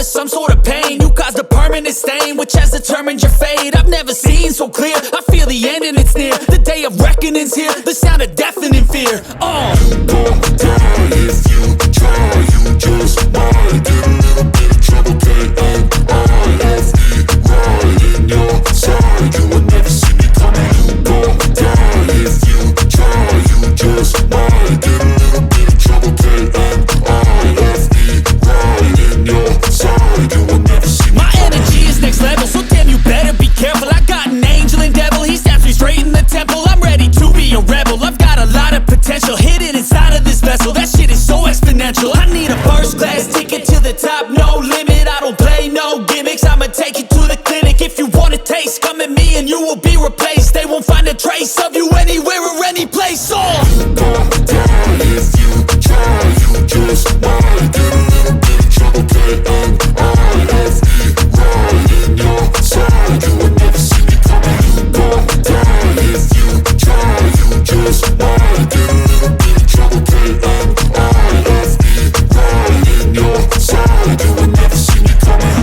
some sort of pain. You caused a permanent stain, which has determined your fate. I've never seen so clear, I feel the end and it's near. The day of reckoning's here, the sound of deafening fear. You won't die if you try, you just might get a little bit of trouble, K-N-I-F-E, right in your side, you will never see me coming. You won't die if you try, you just might get a little bit of trouble, K-N-I-F-E, right in your side, you will never see me My coming. energy is next level, so damn you better be careful. I got an angel and devil, he snaps me straight in the temple. I'm ready to be a rebel, I've got a lot of potential hidden inside of this vessel. That shit is so exponential. I need a first class ticket to the top, no limit. I don't play no gimmicks, I'ma take you to the clinic. If you want a taste, come at me and you will be replaced. They won't find a trace of you anywhere or any place. You won't die if you try, you just might get a little bit of trouble, K-N-I-F-E, right in your side, you will never see me coming. You won't die if you try, you just might get a little bit of trouble, K-N-I-F-E, right in your side, you will never see me coming.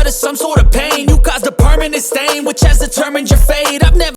Some sort of pain, you caused a permanent stain, which has determined your fate. I've never